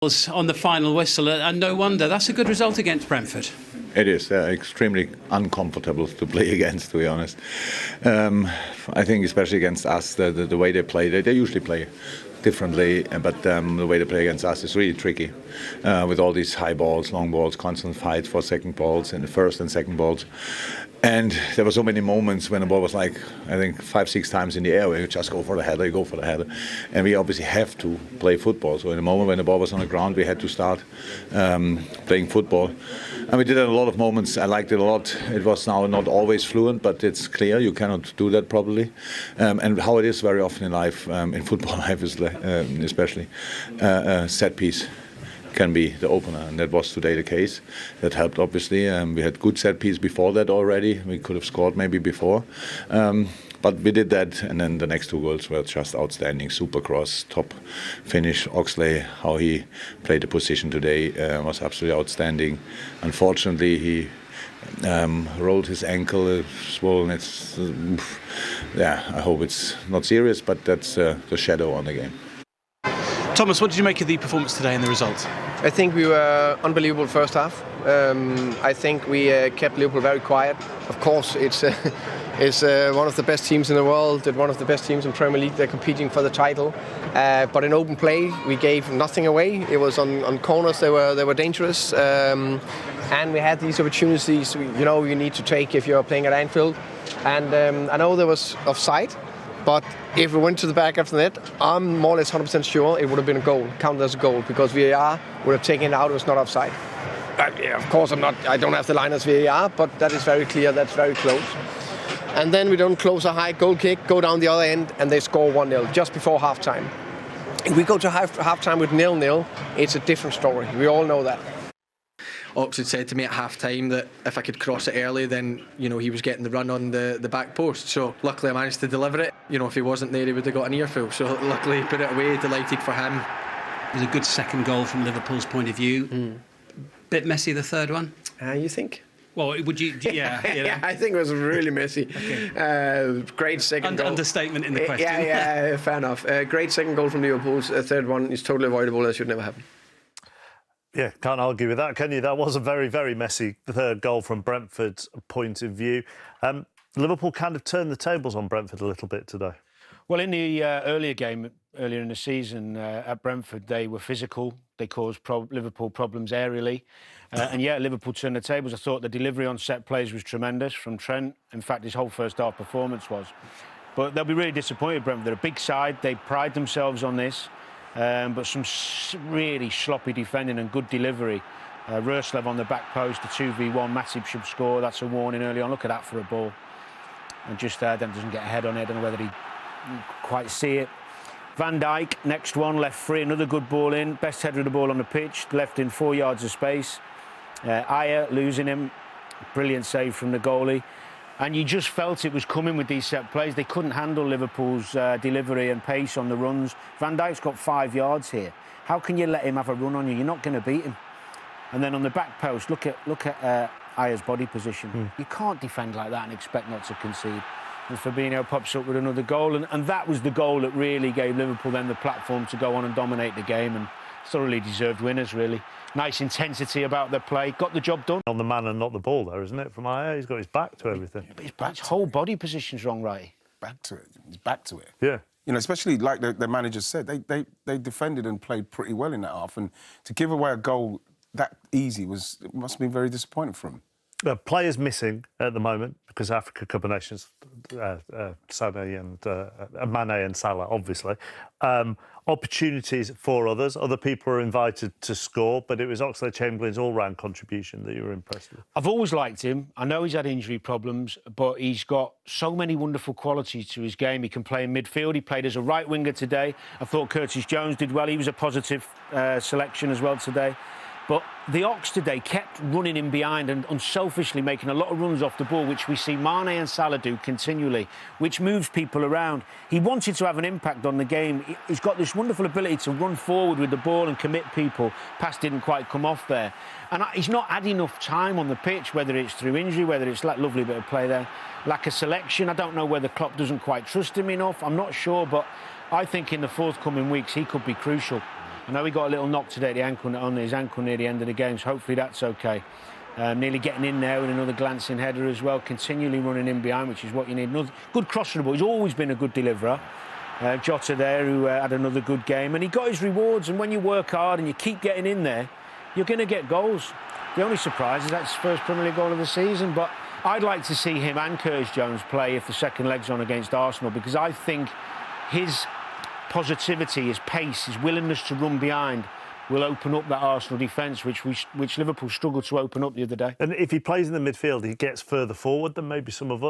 Was on the final whistle, and no wonder. That's a good result against Brentford. It is extremely uncomfortable to play against, to be honest. I think especially against us, the way they play, they usually play differently, but the way they play against us is really tricky. With all these high balls, long balls, constant fight for second balls and the first and second balls. And there were so many moments when the ball was like, I think 5-6 times in the air where you just go for the header, you go for the header. And we obviously have to play football. So in the moment when the ball was on the ground, we had to start playing football. And we did it a lot of moments. I liked it a lot. It was now not always fluent, but it's clear you cannot do that properly. And how it is very often in life, in football life especially, set piece can be the opener, and that was today the case. That helped, obviously. We had good set piece before that already. We could have scored maybe before. But we did that, and then the next 2 goals were just outstanding. Super cross, top finish. Oxley, how he played the position today was absolutely outstanding. Unfortunately, he rolled his ankle, swollen. I hope it's not serious, but that's the shadow on the game. Thomas, what did you make of the performance today and the result? I think we were unbelievable first half. I think we kept Liverpool very quiet. Of course, it's one of the best teams in the world, one of the best teams in Premier League. They're competing for the title. But in open play, we gave nothing away. It was on corners, they were dangerous. And we had these opportunities, you need to take if you're playing at Anfield. And I know there was offside. But if we went to the back of the net, I'm more or less 100% sure it would have been a goal, counted as a goal, because VAR would have taken it out. It was not offside. Of course, I don't have the line as VAR, but that is very clear. That's very close. And then we don't close a high goal kick, go down the other end, and they score 1-0 just before half-time. If we go to half-time with 0-0, it's a different story. We all know that. Ox had said to me at half-time that if I could cross it early, then he was getting the run on the back post. So luckily I managed to deliver it. If he wasn't there, he would have got an earful. So luckily he put it away. Delighted for him. It was a good second goal from Liverpool's point of view. Bit messy, the third one. You think? Well, would you? Yeah. Yeah, I think it was really messy. Okay. Great second goal. Understatement in the question. Yeah, fair enough. Great second goal from Liverpool's. Third one is totally avoidable. That should never happen. Yeah, can't argue with that, can you? That was a very, very messy third goal from Brentford's point of view. Liverpool kind of turned the tables on Brentford a little bit today. Well, in the earlier game, earlier in the season at Brentford, they were physical. They caused Liverpool problems aerially. And yet Liverpool turned the tables. I thought the delivery on set plays was tremendous from Trent. In fact, his whole first half performance was. But they'll be really disappointed, Brentford. They're a big side. They pride themselves on this. But some really sloppy defending and good delivery. Roslev on the back post, the 2v1, Matip should score. That's a warning early on. Look at that for a ball. And just then doesn't get a head on it. I don't know whether he quite see it. Van Dijk, next one, left free, another good ball in. Best header of the ball on the pitch, left in 4 yards of space. Ayer losing him. Brilliant save from the goalie. And you just felt it was coming with these set plays. They couldn't handle Liverpool's delivery and pace on the runs. Van Dijk's got 5 yards here. How can you let him have a run on you? You're not going to beat him. And then on the back post, look at Ayer's body position. You can't defend like that and expect not to concede. And Fabinho pops up with another goal. And that was the goal that really gave Liverpool then the platform to go on and dominate the game. And thoroughly deserved winners, really. Nice intensity about their play. Got the job done. On the man and not the ball there, isn't it? From Ayer, he's got his back to everything. But his whole body position's wrong, right? Back to it. He's back to it. Yeah. Especially like the manager said, they defended and played pretty well in that half. And to give away a goal that easy must have been very disappointing for him. Players missing at the moment because Africa Cup of Nations, Mane and Salah, obviously. Opportunities for others. Other people are invited to score, but it was Oxlade-Chamberlain's all-round contribution that you were impressed with. I've always liked him. I know he's had injury problems, but he's got so many wonderful qualities to his game. He can play in midfield. He played as a right winger today. I thought Curtis Jones did well. He was a positive selection as well today. But the Ox today kept running in behind and unselfishly making a lot of runs off the ball, which we see Mane and Salah do continually, which moves people around. He wanted to have an impact on the game. He's got this wonderful ability to run forward with the ball and commit people. Pass didn't quite come off there. And he's not had enough time on the pitch, whether it's through injury, whether it's that lovely bit of play there, lack of selection. I don't know whether Klopp doesn't quite trust him enough. I'm not sure, but I think in the forthcoming weeks he could be crucial. I know he got a little knock today on his ankle near the end of the game, so hopefully that's okay. Nearly getting in there with another glancing header as well, continually running in behind, which is what you need. Another good cross to the ball. He's always been a good deliverer. Jota there, who had another good game, and he got his rewards. And when you work hard and you keep getting in there, you're going to get goals. The only surprise is that's his first Premier League goal of the season, but I'd like to see him and Curtis Jones play if the second leg's on against Arsenal, because I think his positivity, his pace, his willingness to run behind will open up that Arsenal defence, which Liverpool struggled to open up the other day. And if he plays in the midfield, he gets further forward than maybe some of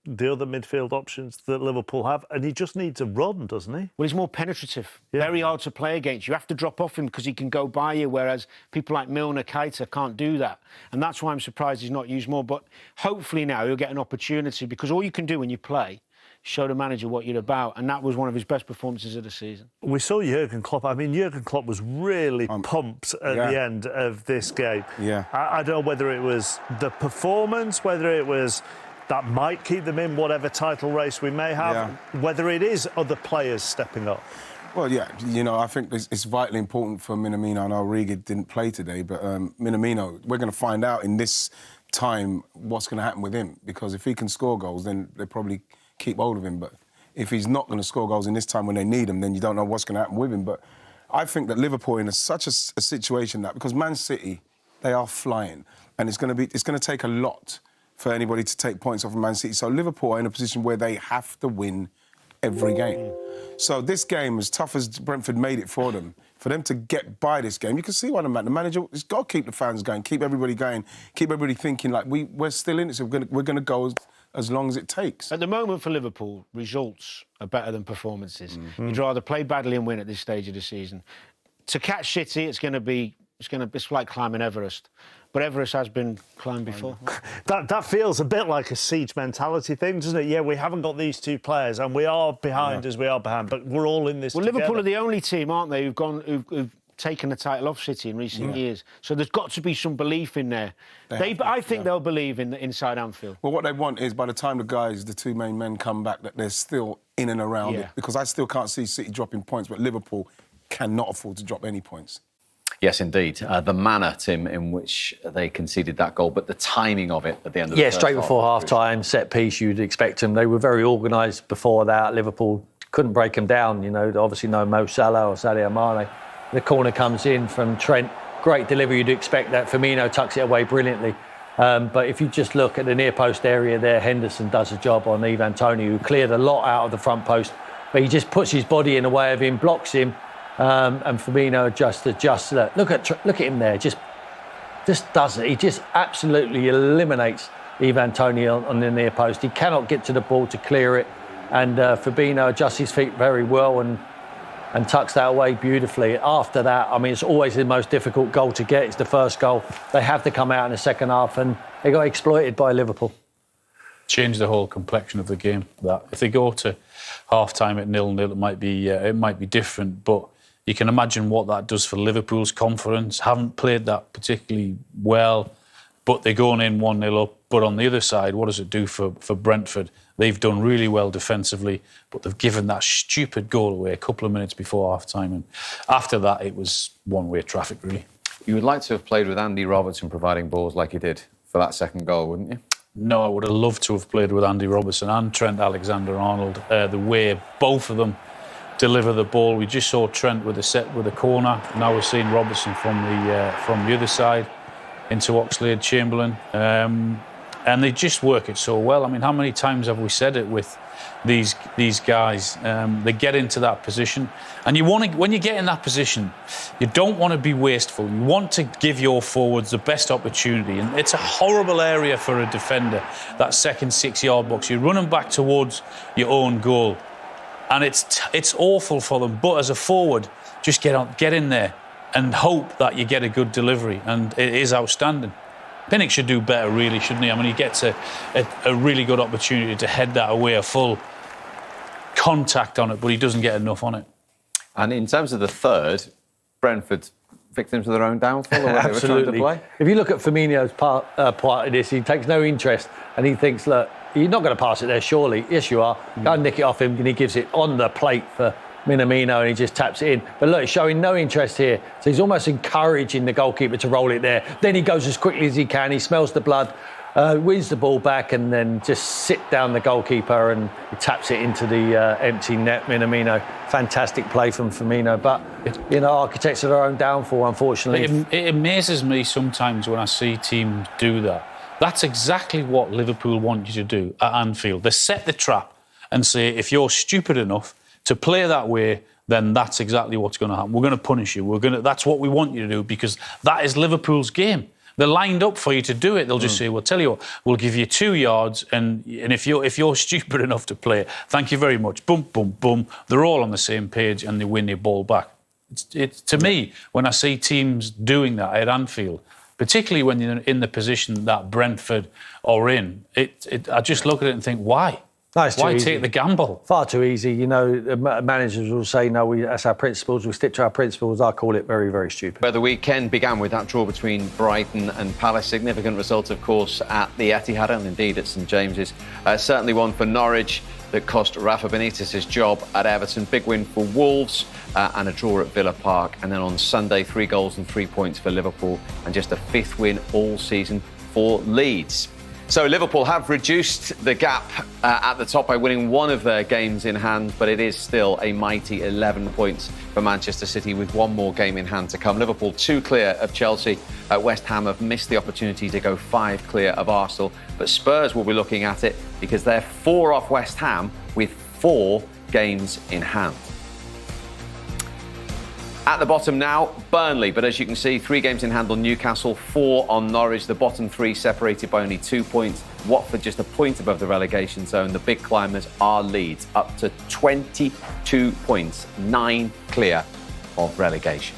the other midfield options that Liverpool have, and he just needs a run, doesn't he? Well, he's more penetrative. Yeah. Very hard to play against. You have to drop off him because he can go by you, whereas people like Milner, Keita can't do that. And that's why I'm surprised he's not used more. But hopefully now he'll get an opportunity, because all you can do when you play, show the manager what you're about, and that was one of his best performances of the season. We saw Jurgen Klopp. I mean, Jurgen Klopp was really pumped at the end of this game. Yeah. I don't know whether it was the performance, whether it was that might keep them in whatever title race we may have, whether it is other players stepping up. Well, yeah, you know, I think it's vitally important for Minamino. I know Origi didn't play today, but Minamino, we're going to find out in this time what's going to happen with him, because if he can score goals, then they probably keep hold of him. But if he's not going to score goals in this time when they need him, then you don't know what's going to happen with him. But I think that Liverpool in such a situation that, because Man City, they are flying, and it's going to take a lot for anybody to take points off of Man City. So Liverpool are in a position where they have to win every game. So this game, as tough as Brentford made it for them to get by this game, you can see why the manager has got to keep the fans going, keep everybody going, keep everybody thinking like we're still in it, so we're going to go as long as it takes. At the moment for Liverpool, results are better than performances. You'd rather play badly and win at this stage of the season. To catch City, it's like climbing Everest. But Everest has been climbed before. That feels a bit like a siege mentality thing, doesn't it? Yeah, we haven't got these two players, and we are behind as we are behind, but we're all in this together. Liverpool are the only team, aren't they, who've taken the title off City in recent years. So there's got to be some belief in there. I think they'll believe inside Anfield. Well, what they want is, by the time the two main men come back, that they're still in and around it. Because I still can't see City dropping points, but Liverpool cannot afford to drop any points. Yes, indeed. The manner, Tim, in which they conceded that goal, but the timing of it at the end of the first straight before half-time, set piece, you'd expect them. They were very organised before that. Liverpool couldn't break them down. You know, obviously no Mo Salah or Sadio Mane. The corner comes in from Trent. Great delivery. You'd expect that. Firmino tucks it away brilliantly. But if you just look at the near post area there, Henderson does a job on Ivan Toney, who cleared a lot out of the front post. But he just puts his body in the way of him, blocks him, and Firmino just adjusts. Look at him there. Just does it. He just absolutely eliminates Ivan Toney on the near post. He cannot get to the ball to clear it. And Firmino adjusts his feet very well and tucks that away beautifully. After that, I mean, it's always the most difficult goal to get. It's the first goal. They have to come out in the second half, and they got exploited by Liverpool. Change the whole complexion of the game. That if they go to half-time at 0-0, it might be different. But you can imagine what that does for Liverpool's confidence. Haven't played that particularly well, but they're going in 1-0 up. But on the other side, what does it do for Brentford? They've done really well defensively, but they've given that stupid goal away a couple of minutes before half-time. And after that, it was one-way traffic, really. You would like to have played with Andy Robertson providing balls like he did for that second goal, wouldn't you? No, I would have loved to have played with Andy Robertson and Trent Alexander-Arnold. The way both of them deliver the ball. We just saw Trent with a corner. Now we're seeing Robertson from the other side into Oxlade-Chamberlain. And they just work it so well. I mean, how many times have we said it with these guys? They get into that position, and when you get in that position, you don't want to be wasteful. You want to give your forwards the best opportunity, and it's a horrible area for a defender. That second 6-yard box, you're running back towards your own goal, and it's awful for them. But as a forward, just get in there and hope that you get a good delivery, and it is outstanding. Pinnock should do better, really, shouldn't he? I mean, he gets a really good opportunity to head that away, a full contact on it, but he doesn't get enough on it. And in terms of the third, Brentford victims of their own downfall, or were they trying to play? If you look at Firmino's part of this, he takes no interest, and he thinks, look, you're not going to pass it there, surely. Yes, you are. Go and nick it off him, and he gives it on the plate for Minamino, and he just taps it in. But look, he's showing no interest here. So he's almost encouraging the goalkeeper to roll it there. Then he goes as quickly as he can. He smells the blood, wins the ball back, and then just sit down the goalkeeper, and he taps it into the empty net. Minamino, fantastic play from Firmino. But, architects of their own downfall, unfortunately. It amazes me sometimes when I see teams do that. That's exactly what Liverpool want you to do at Anfield. They set the trap and say, if you're stupid enough to play that way, then that's exactly what's going to happen. We're going to punish you. That's what we want you to do, because that is Liverpool's game. They're lined up for you to do it. They'll just say, "Well, tell you what, we'll give you 2 yards, and if you're stupid enough to play it, thank you very much." Boom, boom, boom. They're all on the same page, and they win their ball back. It's to me, when I see teams doing that at Anfield, particularly when you're in the position that Brentford are in, I just look at it and think, why? Why take the gamble? Far too easy. Managers will say, no, that's our principles. We stick to our principles. I call it very, very stupid. But the weekend began with that draw between Brighton and Palace. Significant result, of course, at the Etihad and indeed at St James's. Certainly one for Norwich that cost Rafa Benitez his job at Everton. Big win for Wolves and a draw at Villa Park. And then on Sunday, 3 goals and 3 points for Liverpool and just a 5th win all season for Leeds. So Liverpool have reduced the gap at the top by winning one of their games in hand, but it is still a mighty 11 points for Manchester City with one more game in hand to come. Liverpool 2 clear of Chelsea. West Ham have missed the opportunity to go 5 clear of Arsenal, but Spurs will be looking at it because they're 4 off West Ham with 4 games in hand. At the bottom now, Burnley, but as you can see, 3 games in hand on Newcastle, 4 on Norwich. The bottom 3 separated by only 2 points. Watford just a point above the relegation zone. The big climbers are Leeds, up to 22 points, 9 clear of relegation.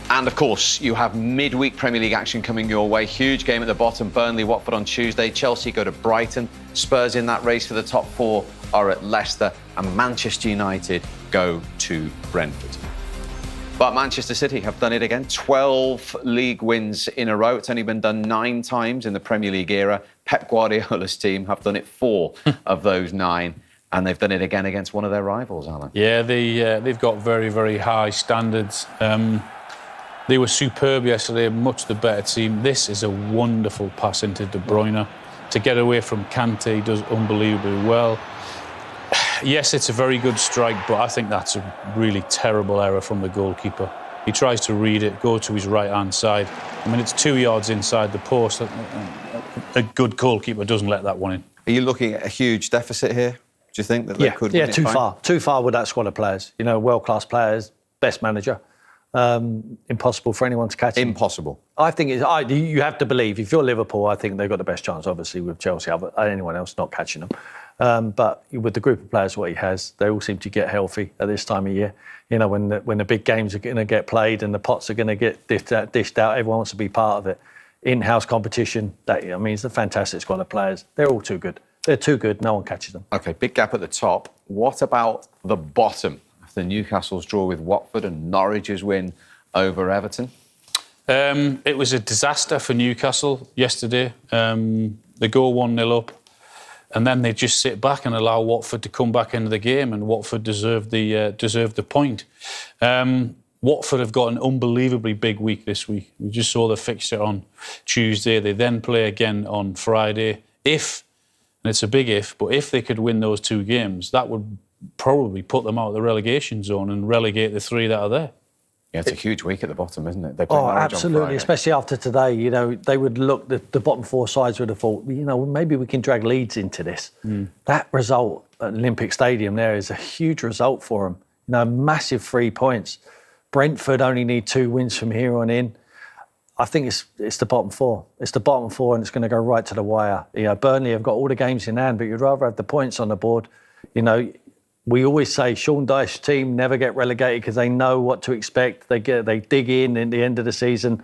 And of course, you have midweek Premier League action coming your way. Huge game at the bottom, Burnley, Watford on Tuesday. Chelsea go to Brighton. Spurs in that race for the top 4 are at Leicester, and Manchester United go to Brentford. But Manchester City have done it again. 12 league wins in a row. It's only been done 9 times in the Premier League era. Pep Guardiola's team have done it 4 of those 9. And they've done it again against one of their rivals, Alan. Yeah, they've got very, very high standards. They were superb yesterday, much the better team. This is a wonderful pass into De Bruyne. To get away from Kante, he does unbelievably well. Yes, it's a very good strike, but I think that's a really terrible error from the goalkeeper. He tries to read it, go to his right-hand side. I mean, it's 2 yards inside the post. A good goalkeeper doesn't let that one in. Are you looking at a huge deficit here? Do you think that they could win it? Too far. Too far with that squad of players. World-class players, best manager. Impossible for anyone to catch him. Impossible. I think you have to believe. If you're Liverpool, I think they've got the best chance, obviously, with Chelsea. Anyone else not catching them. But with the group of players what he has, they all seem to get healthy at this time of year. When the big games are going to get played and the pots are going to get dished out, everyone wants to be part of it. In-house competition, it's a fantastic squad of players. They're all too good. They're too good. No one catches them. OK, big gap at the top. What about the bottom? After Newcastle's draw with Watford and Norwich's win over Everton? It was a disaster for Newcastle yesterday. They go 1-0 up. And then they just sit back and allow Watford to come back into the game, and Watford deserved the point. Watford have got an unbelievably big week this week. We just saw the fixture on Tuesday. They then play again on Friday. And it's a big if, but if they could win those 2 games, that would probably put them out of the relegation zone and relegate the 3 that are there. Yeah, it's a huge week at the bottom, isn't it? They play Norwich absolutely, on Friday. Especially after today. They would look, the bottom 4 sides would have thought, maybe we can drag Leeds into this. That result at Olympic Stadium there is a huge result for them. Massive 3 points. Brentford only need 2 wins from here on in. I think it's the bottom 4. It's the bottom 4, and it's going to go right to the wire. Burnley have got all the games in hand, but you'd rather have the points on the board. We always say Sean Dyche's team never get relegated because they know what to expect. They dig in the end of the season.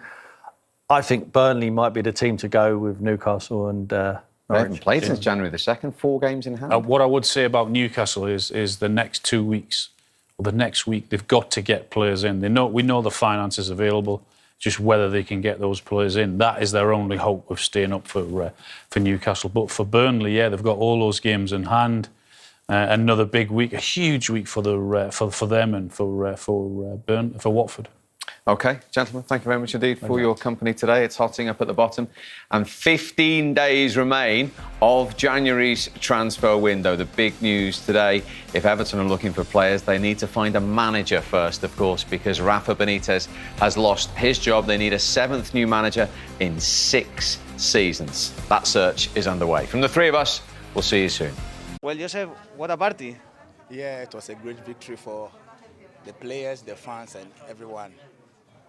I think Burnley might be the team to go with Newcastle and Norwich. They haven't played since January the 2nd, 4 games in hand. What I would say about Newcastle is the next 2 weeks, or the next week, they've got to get players in. We know the finances available, just whether they can get those players in. That is their only hope of staying up for Newcastle. But for Burnley, they've got all those games in hand. another big week, a huge week for them and for Watford. OK, gentlemen, thank you very much indeed for your company today. It's hotting up at the bottom. And 15 days remain of January's transfer window. The big news today, if Everton are looking for players, they need to find a manager first, of course, because Rafa Benitez has lost his job. They need a 7th new manager in 6 seasons. That search is underway. From the three of us, we'll see you soon. Well, Joseph, what a party. Yeah, it was a great victory for the players, the fans and everyone.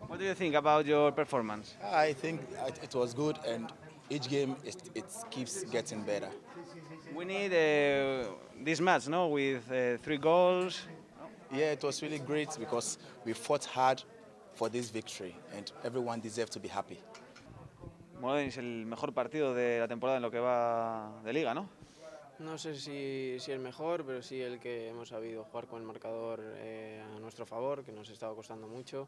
What do you think about your performance? I think it was good, and each game it keeps getting better. We need this match, no, with 3 goals. Yeah, it was really great because we fought hard for this victory, and everyone deserved to be happy. Bueno, es el mejor partido de la temporada en lo que va de Liga, ¿no? No sé si el mejor, pero sí el que hemos sabido jugar con el marcador a nuestro favor, que nos estaba costando mucho.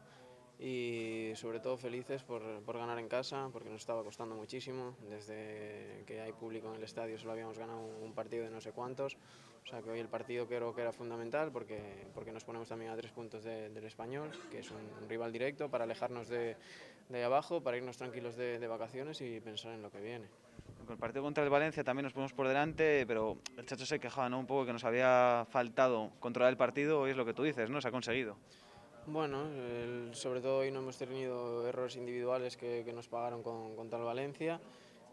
Y sobre todo felices por ganar en casa, porque nos estaba costando muchísimo. Desde que hay público en el estadio solo habíamos ganado un partido de no sé cuántos. O sea que hoy el partido creo que era fundamental porque nos ponemos también a 3 puntos del Español, que es un rival directo, para alejarnos de abajo, para irnos tranquilos de vacaciones y pensar en lo que viene. Con el partido contra el Valencia también nos ponemos por delante, pero el Chacho se quejaba, ¿no?, un poco que nos había faltado controlar el partido. Hoy es lo que tú dices, ¿no? Se ha conseguido. Bueno, sobre todo hoy no hemos tenido errores individuales que nos pagaron contra el Valencia.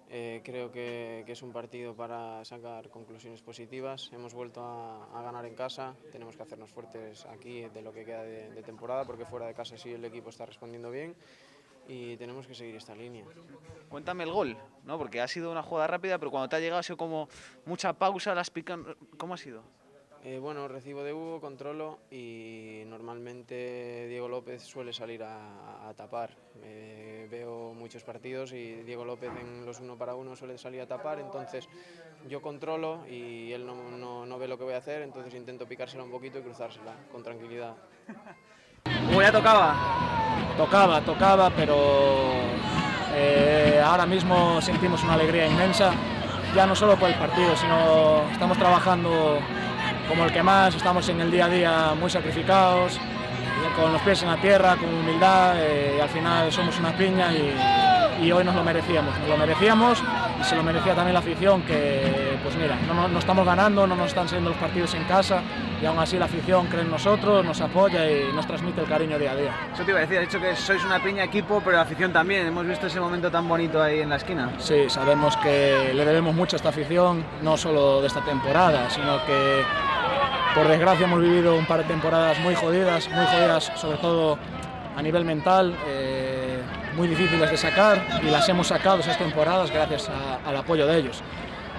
Creo que es un partido para sacar conclusiones positivas. Hemos vuelto a ganar en casa, tenemos que hacernos fuertes aquí de lo que queda de temporada, porque fuera de casa sí el equipo está respondiendo bien y tenemos que seguir esta línea. Cuéntame el gol, ¿no? Porque ha sido una jugada rápida, pero cuando te ha llegado ha sido como mucha pausa, las pican. ¿Cómo ha sido? Bueno, recibo de Hugo, controlo y normalmente Diego López suele salir a tapar. Veo muchos partidos y Diego López en los 1 para 1 suele salir a tapar, entonces yo controlo y él no ve lo que voy a hacer, entonces intento picársela un poquito y cruzársela con tranquilidad. ¿Cómo ya tocaba? Tocaba, pero ahora mismo sentimos una alegría inmensa, ya no solo por el partido, sino estamos trabajando como el que más, estamos en el día a día muy sacrificados, con los pies en la tierra, con humildad, y al final somos una piña y hoy nos lo merecíamos y se lo merecía también la afición, que pues mira, no estamos ganando, no nos están saliendo los partidos en casa y aún así la afición cree en nosotros, nos apoya y nos transmite el cariño día a día. Eso te iba a decir, has dicho que sois una piña equipo, pero la afición también. Hemos visto ese momento tan bonito ahí en la esquina. Sí, sabemos que le debemos mucho a esta afición, no solo de esta temporada, sino que por desgracia hemos vivido un par de temporadas muy jodidas sobre todo a nivel mental, muy difíciles de sacar, y las hemos sacado esas temporadas gracias al apoyo de ellos.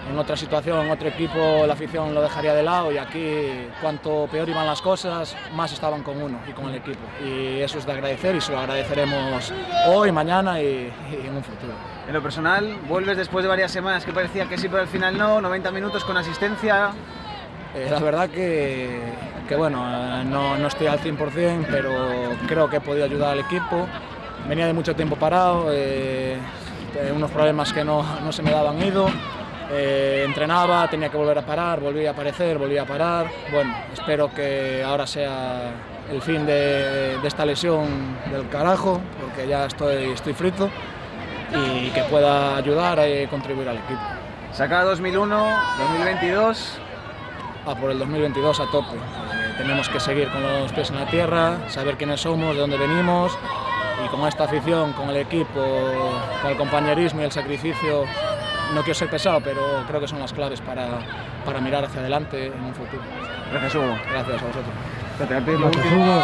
En otra situación, en otro equipo, la afición lo dejaría de lado, y aquí cuanto peor iban las cosas, más estaban con uno y con el equipo. Y eso es de agradecer y se lo agradeceremos hoy, mañana y en un futuro. En lo personal, vuelves después de varias semanas que parecía que sí, pero al final no, 90 minutos con asistencia. La verdad que bueno, no estoy al 100%, pero creo que he podido ayudar al equipo. Venía de mucho tiempo parado, unos problemas que no se me daban ido. Entrenaba, tenía que volver a parar, volví a aparecer, volví a parar. Bueno, espero que ahora sea el fin de esta lesión del carajo, porque ya estoy frito, y que pueda ayudar y contribuir al equipo. Saca 2001, 2022... por el 2022 a tope. Tenemos que seguir con los pies en la tierra, saber quiénes somos, de dónde venimos, y con esta afición, con el equipo, con el compañerismo y el sacrificio, no quiero ser pesado, pero creo que son las claves para mirar hacia adelante en un futuro. Gracias, Hugo. Gracias a vosotros. Gracias, Hugo.